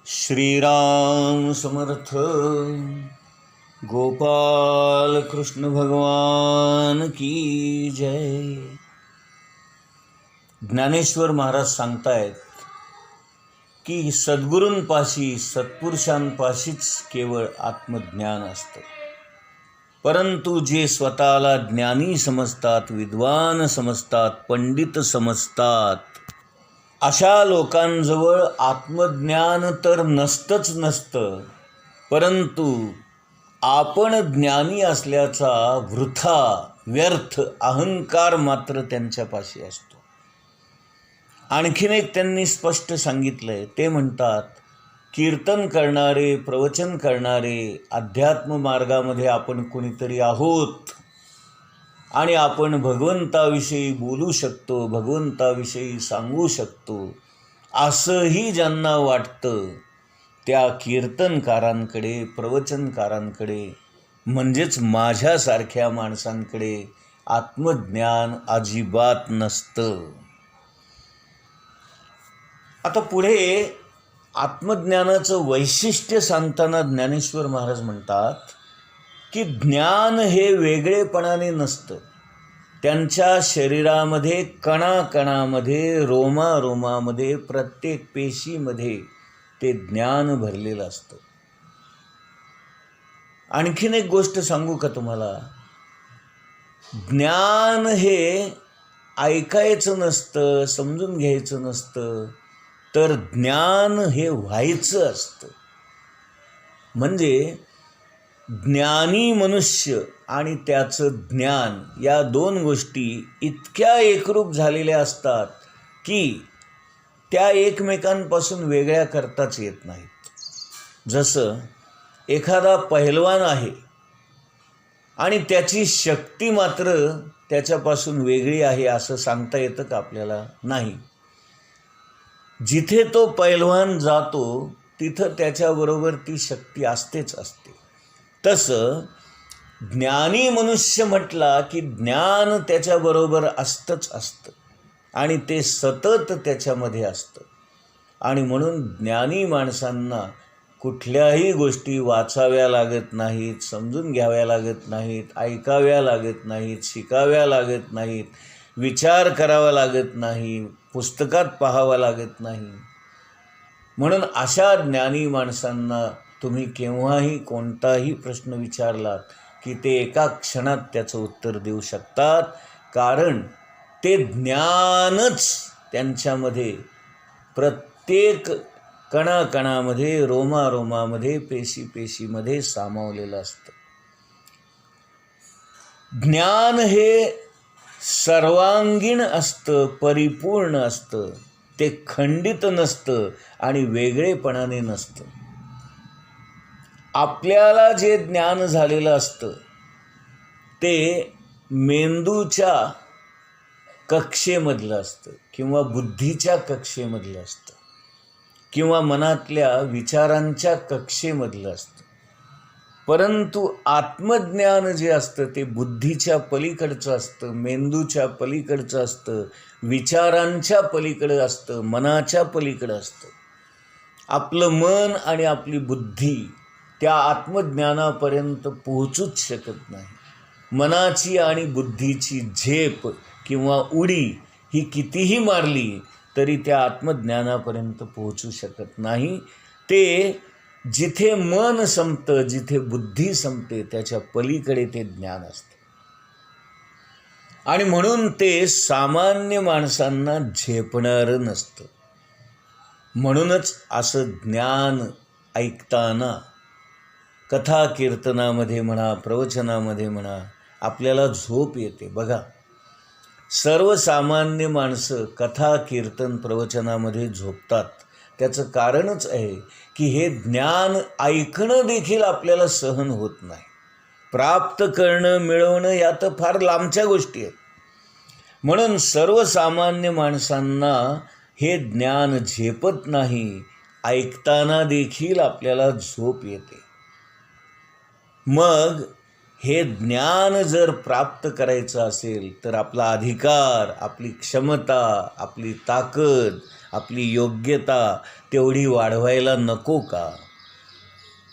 श्रीराम समर्थ. गोपाल कृष्ण भगवान की जय. ज्ञानेश्वर महाराज सांगतायत की सद्गुरूंपाशी सत्पुरुषांपाशीच केवळ आत्मज्ञान असतं. परंतु जे स्वतःला ज्ञानी समजतात, विद्वान समजतात, पंडित समजतात, अशा लोकांजवळ आत्मज्ञान तर नसतं, परंतु आपण ज्ञानी असल्याचा वृथा व्यर्थ अहंकार मात्र त्यांच्यापाशी असतो. आणखीन एक त्यांनी स्पष्ट सांगितलंय. ते म्हणतात, कीर्तन करणारे, प्रवचन करणारे, अध्यात्म मार्गामध्ये आपण कुणीतरी आहोत आणि आपण भगवंताविषयी बोलू शकतो, भगवंताविषयी सांगू शकतो, असंही ज्यांना वाटतं त्या कीर्तनकारांकडे, प्रवचनकारांकडे, म्हणजेच माझ्यासारख्या माणसांकडे आत्मज्ञान अजिबात नसतं. आता पुढे आत्मज्ञानाचं वैशिष्ट्य सांगताना ज्ञानेश्वर महाराज म्हणतात की ज्ञान हे वेगळेपणाने नसतं. त्यांच्या शरीरामध्ये, कणाकणामध्ये, रोमारोमामध्ये, प्रत्येक पेशीमध्ये ते ज्ञान भरलेलं असतं. आणखीन एक गोष्ट सांगू का तुम्हाला? ज्ञान हे ऐकायचं नसतं, समजून घ्यायचं नसतं, तर ज्ञान हे व्हायचं असतं. म्हणजे ज्ञानी मनुष्य आणि त्याचं ज्ञान या दोन गोष्टी इतक्या एकरूप झालेल्या असतात की त्या एकमेकांपासून वेगळ्या करताच येत नाहीत. जसं एखादा पहिलवान आहे आणि त्याची शक्ती मात्र त्याच्यापासून वेगळी आहे असं सांगता येतं का आपल्याला? नाही. जिथे तो पैलवान जातो तिथं त्याच्याबरोबर ती शक्ती असतेच असते. तसं ज्ञानी मनुष्य म्हटला की ज्ञान त्याच्याबरोबर असतंच असतं आणि ते सतत त्याच्यामध्ये असतं. आणि म्हणून ज्ञानी माणसांना कुठल्याही गोष्टी वाचाव्या लागत नाहीत, समजून घ्याव्या लागत नाहीत, ऐकाव्या लागत नाहीत, शिकाव्या लागत नाहीत, विचार करावा लागत नाही, पुस्तकात पाहावं लागत नाही. म्हणून अशा ज्ञानी माणसांना तुम्ही केव्हाही कोणताही प्रश्न विचारलात की ते एका क्षणात त्याचं उत्तर देऊ शकतात. कारण ते ज्ञानच त्यांच्यामध्ये प्रत्येक कणाकणामध्ये, रोमारोमामध्ये, पेशीमध्ये सामावलेलं असतं. ज्ञान हे सर्वांगीण असतं, परिपूर्ण असतं, ते खंडित नसतं आणि वेगळेपणाने नसतं. आपल्याला जे ज्ञान झालेलं असतं ते मेंदूच्या कक्षेमधलं असतं किंवा बुद्धीच्या कक्षेमधलं असतं किंवा मनातल्या विचारांच्या कक्षेमधलं असतं. परंतु आत्मज्ञान जे असतं ते बुद्धीच्या पलीकडचं असतं, मेंदूच्या पलीकडचं असतं, विचारांच्या पलीकडं असतं, मनाच्या पलीकडं असतं. आपलं मन आणि आपली बुद्धी त्या आत्मज्ञानापर्यंत पोहोचूच शकत नाही. मनाची आणि बुद्धीची झेप किंवा उडी ही कितीही मारली तरी त्या आत्मज्ञानापर्यंत पोहोचू शकत नाही. ते जिथे मन संपतं, जिथे बुद्धी संपते, त्याच्या पलीकडे ते ज्ञान असते. आणि म्हणून ते सामान्य माणसांना झेपणारं नसतं. म्हणूनच असं ज्ञान ऐकताना कथा कीर्तनामध्ये म्हणा, प्रवचनामध्ये म्हणा, आपल्याला झोप येते. बघा, सर्वसामान्य माणसं कथा कीर्तन प्रवचनामध्ये झोपतात. त्याचं कारणच आहे की हे ज्ञान ऐकणं देखील आपल्याला सहन होत नाही. प्राप्त करणं, मिळवणं या तर फार लांबच्या गोष्टी आहेत. म्हणून सर्वसामान्य माणसांना हे ज्ञान झेपत नाही. ऐकताना देखील आपल्याला झोप येते. मग हे ज्ञान जर प्राप्त करायचं असेल तर आपला अधिकार, आपली क्षमता, आपली ताकद, आपली योग्यता तेवढी वाढवायला नको का?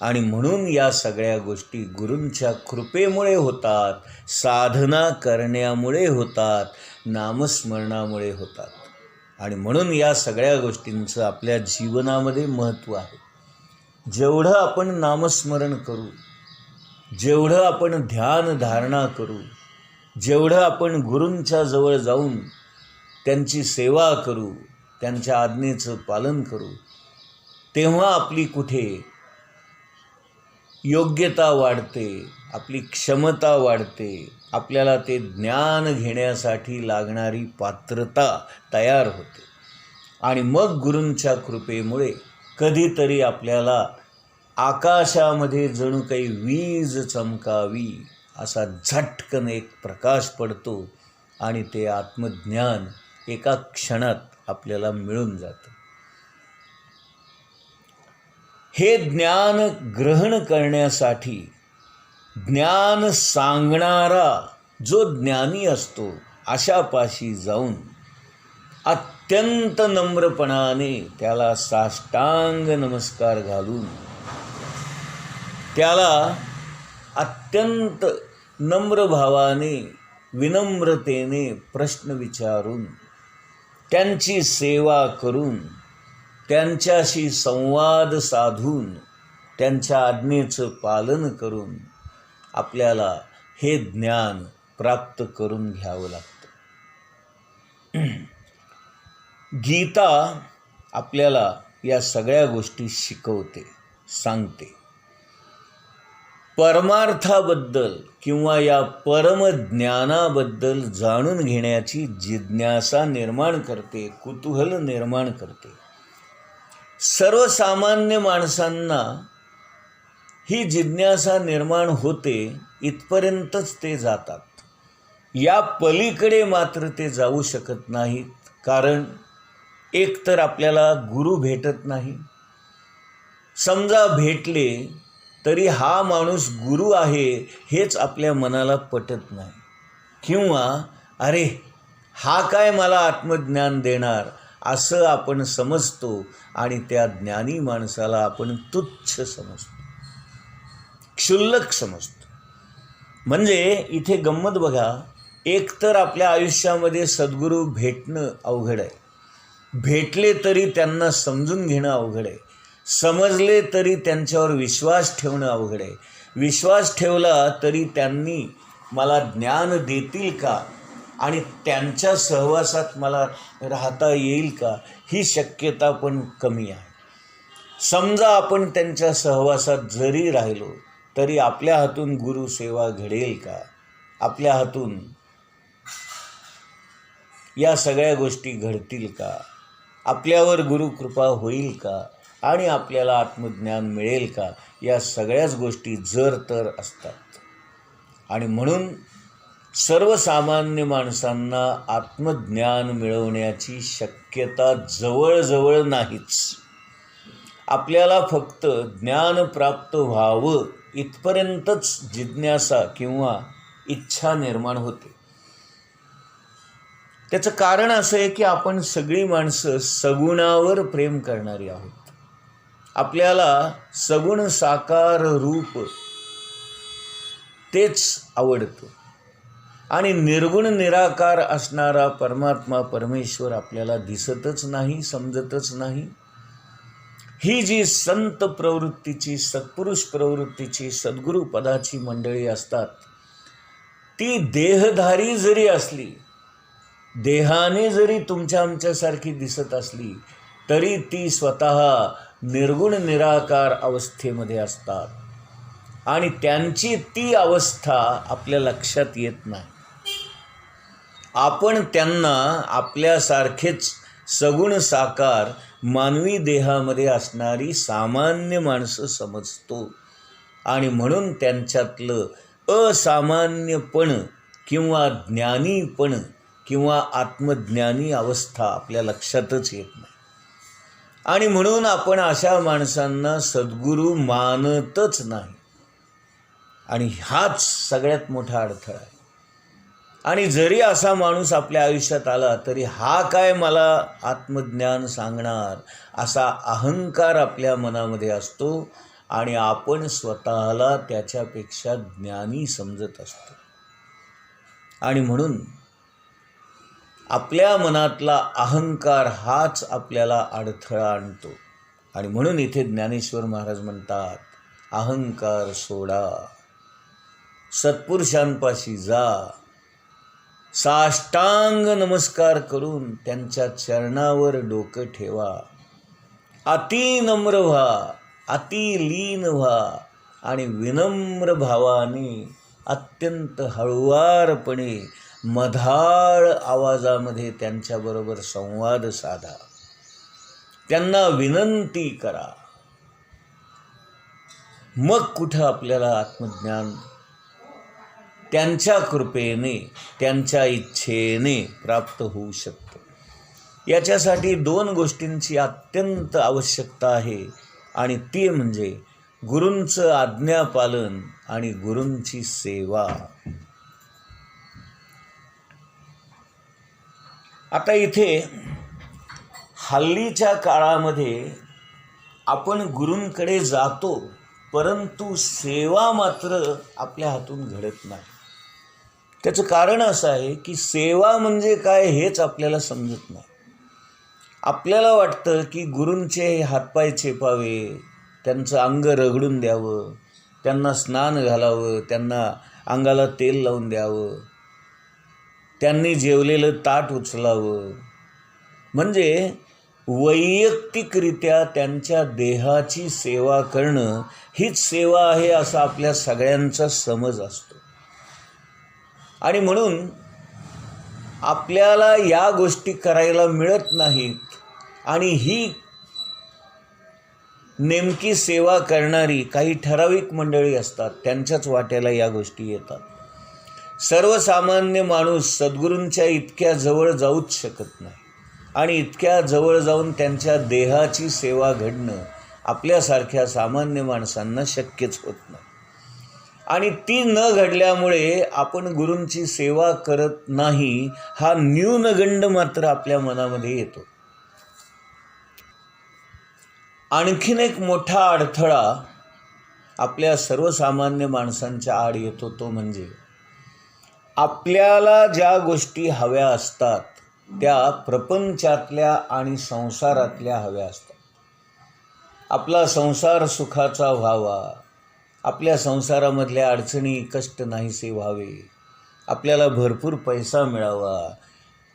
आणि म्हणून या सगळ्या गोष्टी गुरूंच्या कृपेमुळे होतात, साधना करण्यामुळे होतात, नामस्मरणामुळे होतात. आणि म्हणून या सगळ्या गोष्टींचं आपल्या जीवनामध्ये महत्त्व आहे. जेवढं आपण नामस्मरण करू, जेवढं आपण ध्यान धारणा करू, जेवढं आपण गुरूंच्या जवळ जाऊन त्यांची सेवा करू, त्यांच्या आज्ञेचं पालन करू, तेव्हा आपली कुठे योग्यता वाढते, आपली क्षमता वाढते, आपल्याला ते ज्ञान घेण्यासाठी लागणारी पात्रता तयार होते. आणि मग गुरूंच्या कृपेमुळे कधीतरी आपल्याला आकाशामध्ये जणू काही वीज चमकावी असा झटकन एक प्रकाश पडतो आणि ते आत्मज्ञान एका क्षणात आपल्याला मिळून जातं. हे ज्ञान ग्रहण करण्यासाठी ज्ञान सांगणारा जो ज्ञानी असतो अशापाशी जाऊन अत्यंत नम्रपणाने त्याला साष्टांग नमस्कार घालून, त्याला अत्यंत नम्र भावाने विनम्रतेने प्रश्न विचारून, त्यांची सेवा करून, त्यांच्याशी संवाद साधून, त्यांच्या आज्ञेचं पालन करून आपल्याला हे ज्ञान प्राप्त करून घ्यावं लागतं. गीता आपल्याला या सगळ्या गोष्टी शिकवते, सांगते. परमार्थाबद्दल किंवा या परमज्ञानाबद्दल जाणून घेण्याची जिज्ञासा निर्माण करते, कुतूहल निर्माण करते. सर्वसामान्य माणसांना ही जिज्ञासा निर्माण होते, इथपर्यंतच ते जातात. या पलीकडे मात्र ते जाऊ शकत नाहीत, कारण एकतर आपल्याला गुरु भेटत नाही. समजा भेटले तरी हा माणूस गुरु आहे हेच आपल्या मनाला पटत नाही, किंवा अरे हा काय मला आत्मज्ञान देणार असं आपण समजतो आणि त्या ज्ञानी माणसाला आपण तुच्छ समजतो, क्षुल्लक समजतो. म्हणजे इथे गंमत बघा, एकतर आपल्या आयुष्यामध्ये सद्गुरू भेटणं अवघड आहे, भेटले तरी त्यांना समजून घेणं अवघड आहे, समजले तरी त्यांच्यावर विश्वास ठेवणं अवघड आहे, विश्वास ठेवला तरी त्यांनी मला ज्ञान देतील का आणि त्यांच्या सहवासात मला राहता येईल का ही शक्यता पण कमी आहे. समजा आपण त्यांच्या सहवासात जरी राहिलो तरी आपल्या हातून गुरुसेवा घडेल का, आपल्या हातून या सगळ्या गोष्टी घडतील का, आपल्यावर गुरुकृपा होईल का आणि आपल्याला आत्मज्ञान मिळेल का, या सगळ्याच गोष्टी जर तर असतात. आणि म्हणून सर्वसामान्य माणसांना आत्मज्ञान मिळवण्याची शक्यता जवळजवळ नाहीच. आपल्याला फक्त ज्ञान प्राप्त व्हावं इथपर्यंतच जिज्ञासा किंवा इच्छा निर्माण होते. त्याचं कारण असं आहे की आपण सगळी माणसं सगुणावर प्रेम करणारी आहोत. आपल्याला सगुण साकार रूप तेच आवडतं आणि निर्गुण निराकार असणारा परमात्मा परमेश्वर आपल्याला दिसतच नाही, समजतच नाही. ही जी संत प्रवृत्तीची, सत्पुरुष प्रवृत्तीची, सद्गुरू पदाची मंडळी असतात, ती देहधारी जरी असली, देहाने जरी तुमच्या आमच्यासारखी दिसत असली तरी ती स्वतः निर्गुण निराकार अवस्थेमध्ये असतात आणि त्यांची ती अवस्था आपल्या लक्षात येत नाही. आपण त्यांना आपल्यासारखेच सगुण साकार मानवी देहामध्ये असणारी सामान्य माणसं समजतो आणि म्हणून त्यांच्यातलं असामान्यपण किंवा ज्ञानीपण किंवा आत्मज्ञानी अवस्था आपल्या लक्षातच येत नाही. आणि म्हणून आपण अशा माणसांना सद्गुरू मानतच नाही. आणि हाच सगळ्यात मोठा अडथळा आहे. आणि जरी असा माणूस आपल्या आयुष्यात आला तरी हा काय मला आत्मज्ञान सांगणार असा अहंकार आपल्या मनामध्ये असतो आणि आपण स्वतःला त्याच्यापेक्षा ज्ञानी समजत असतो. आणि म्हणून आपल्या मनातला अहंकार हाच आपल्याला अडथळा आणतो. आणि म्हणून इथे ज्ञानेश्वर महाराज म्हणतात, अहंकार सोडा, सत्पुरुषांपाशी जा, साष्टांग नमस्कार करून त्यांच्या चरणावर डोकं ठेवा, अति नम्र व्हा, अति लीन व्हा आणि विनम्र भावाने अत्यंत हळुवारपणे मधाळ आवाजामध्ये त्यांच्याबरोबर संवाद साधा, त्यांना विनंती करा. मग कुठं आपल्याला आत्मज्ञान त्यांच्या कृपेने, त्यांच्या इच्छेने प्राप्त होऊ शकतं. याच्यासाठी 2 गोष्टींची अत्यंत आवश्यकता आहे आणि ती म्हणजे गुरूंचं आज्ञापालन आणि गुरूंची सेवा. आता इथे हल्लीच्या काळामध्ये आपण गुरूंकडे जातो, परंतु सेवा मात्र आपल्या हातून घडत नाही. त्याचं कारण असं आहे की सेवा म्हणजे काय हेच आपल्याला समजत नाही. आपल्याला वाटतं की गुरूंचे हातपाय चेपावे, त्यांचं अंग रगडून द्यावं, त्यांना स्नान घालावं, त्यांना अंगाला तेल लावून द्यावं, त्यांनी जेवलेलं ताट उचलावं, म्हणजे वैयक्तिकरित्या त्यांच्या देहाची सेवा करणं हीच सेवा आहे असा आपल्या सगळ्यांचा समज असतो. आणि म्हणून आपल्याला या गोष्टी करायला मिळत नाहीत आणि ही नेमकी सेवा करणारी काही ठराविक मंडळी असतात, त्यांच्याच वाट्याला या गोष्टी येतात. सर्वसामान्य माणूस सद्गुरूंच्या इतक्या जवळ जाऊच शकत नाही आणि इतक्या जवळ जाऊन त्यांच्या देहाची सेवा घडणं आपल्यासारख्या सामान्य माणसांना शक्यच होत नाही. आणि ती न घडल्यामुळे आपण गुरूंची सेवा करत नाही हा न्यूनगंड मात्र आपल्या मनामध्ये येतो. आणखीन एक मोठा अडथळा आपल्या सर्वसामान्य माणसांच्या आड येतो, तो म्हणजे आपल्याला ज्या गोष्टी हव्या असतात त्या प्रपंचातल्या आणि संसारातल्या हव्या असतात. आपला संसार सुखाचा व्हावा, आपल्या संसारामधल्या अडचणी कष्ट नाहीसे व्हावे, आपल्याला भरपूर पैसा मिळावा,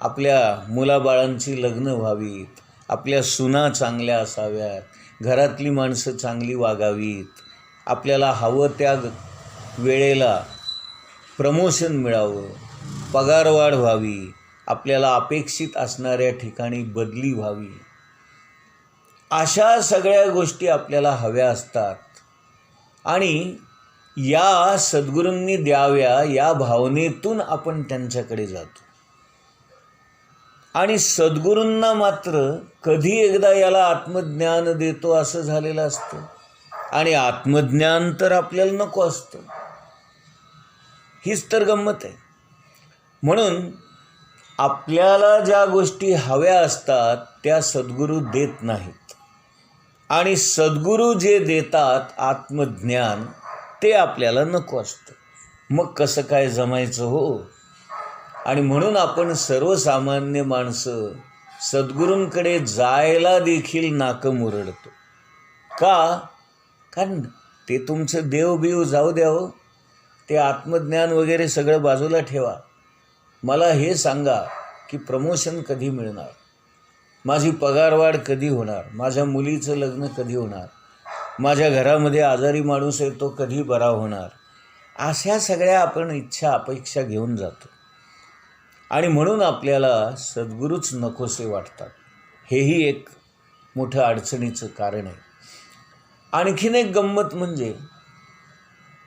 आपल्या मुलाबाळांची लग्न व्हावीत, आपल्या सुना चांगल्या असाव्यात, घरातली माणसं चांगली वागावीत, आपल्याला हवं त्या वेळेला प्रमोशन मिळावं, पगारवाढ व्हावी, आपल्याला अपेक्षित असणाऱ्या ठिकाणी बदली व्हावी, अशा सगळ्या गोष्टी आपल्याला हव्या असतात. आणि या सद्गुरूंनी द्याव्या या भावनेतून आपण त्यांच्याकडे जातो. आणि सद्गुरूंना मात्र कधी एकदा याला आत्मज्ञान देतो असं झालेलं असतं आणि आत्मज्ञान तर आपल्याला नको असतं. हीच तर गंमत आहे. म्हणून आपल्याला ज्या गोष्टी हव्या असतात त्या सद्गुरू देत नाहीत आणि सद्गुरू जे देतात आत्मज्ञान ते आपल्याला नको असतं. मग कसं काय जमायचं हो? आणि म्हणून आपण सर्वसामान्य माणसं सद्गुरूंकडे जायला देखील नाकं मुरडतो. का? कारण ते तुमचं देवबिव जाऊ द्या हो, ते आत्मज्ञान वगैरे सगळं बाजूला ठेवा. मला हे सांगा की प्रमोशन कधी मिळणार, माझी पगारवाढ कधी होणार, माझ्या मुलीचं लग्न कधी होणार, माझ्या घरामध्ये आजारी माणूस आहे तो कधी बरा होणार, अशा सगळ्या आपण इच्छा अपेक्षा घेऊन जातो. आणि म्हणून आपल्याला सद्गुरूच नकोसे वाटतात. हेही एक मोठं अडचणीचं कारण आहे. आणखीन एक गंमत म्हणजे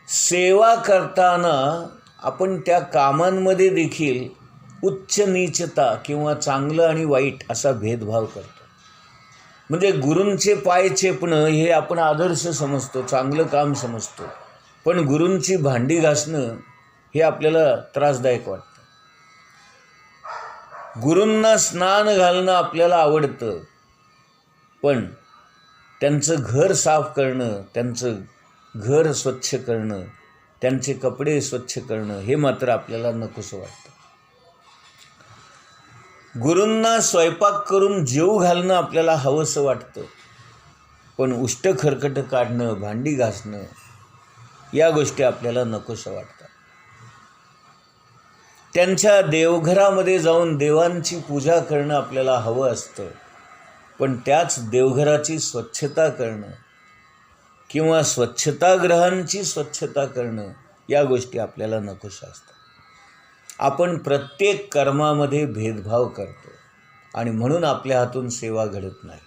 सेवा करताना आपण त्या कामांमध्ये देखील उच्च नीचता किंवा चांगलं आणि वाईट असा भेदभाव करतो. म्हणजे गुरूंचे पाय चेपणं हे आपण आदर्श समजतो, चांगलं काम समजतो, पण गुरूंची भांडी घासणं हे आपल्याला त्रासदायक वाटतं. गुरूंना स्नान घालणं आपल्याला आवडतं, पण त्यांचं घर साफ करणं, त्यांचं घर स्वच्छ करणं, त्यांचे कपडे स्वच्छ करणं हे मात्र आपल्याला नकोसं वाटतं. गुरूंना स्वयंपाक करून जेवू घालणं आपल्याला हवंसं वाटतं, पण उष्ट खरकट काढणं, भांडी घासणं या गोष्टी आपल्याला नकोसं वाटतात. त्यांच्या देवघरामध्ये जाऊन देवांची पूजा करणं आपल्याला हवं असतं, पण त्याच देवघराची स्वच्छता करणं किंवा स्वच्छतागृहांची स्वच्छता करणं या गोष्टी आपल्याला नकोशा असतात. आपण प्रत्येक कर्मामध्ये भेदभाव करतो आणि म्हणून आपल्या हातून सेवा घडत नाही.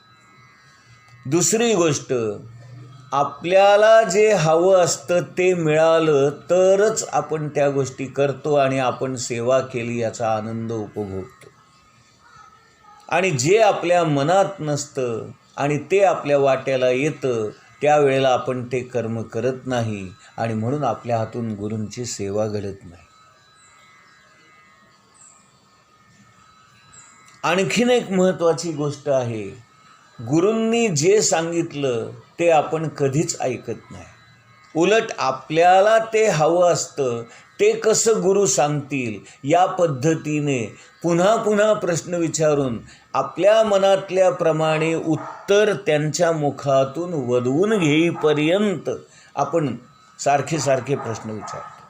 दुसरी गोष्ट, आपल्याला जे हवं असतं ते मिळालं तरच आपण त्या गोष्टी करतो आणि आपण सेवा केली याचा आनंद उपभोगतो. आणि जे आपल्या मनात नसतं आणि ते आपल्या वाट्याला येतं त्यावेळेला आपण ते कर्म करत नाही आणि म्हणून आपल्या हातून गुरूंची सेवा घडत नाही. आणखीन एक महत्त्वाची गोष्ट आहे, गुरूंनी जे सांगितलं ते आपण कधीच ऐकत नाही. उलट आपल्याला ते हवं असतं, ते कसं गुरु सांगतील या पद्धतीने पुन्हा पुन्हा प्रश्न विचारून आपल्या मनातल्या प्रमाणे उत्तर त्यांच्या मुखातून वदवून घेईपर्यंत आपण सारखे सारखे प्रश्न विचारतो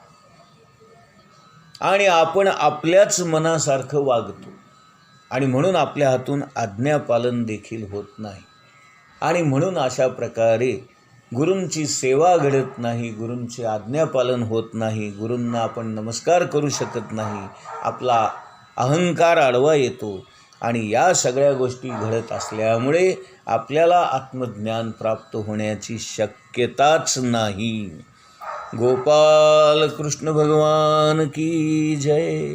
आणि आपण आपल्याच मनासारखं वागतो आणि म्हणून आपल्या हातून आज्ञापालन देखील होत नाही आणि म्हणून अशा प्रकारे गुरूंची सेवा घडत नाही, गुरूंचे आज्ञापालन होत नाही, गुरूंना आपण नमस्कार करू शकत नाही, आपला अहंकार आडवा येतो आणि या सगळ्या गोष्टी घडत असल्यामुळे आपल्याला आत्मज्ञान प्राप्त होण्याची शक्यताच नाही. गोपाल कृष्ण भगवान की जय.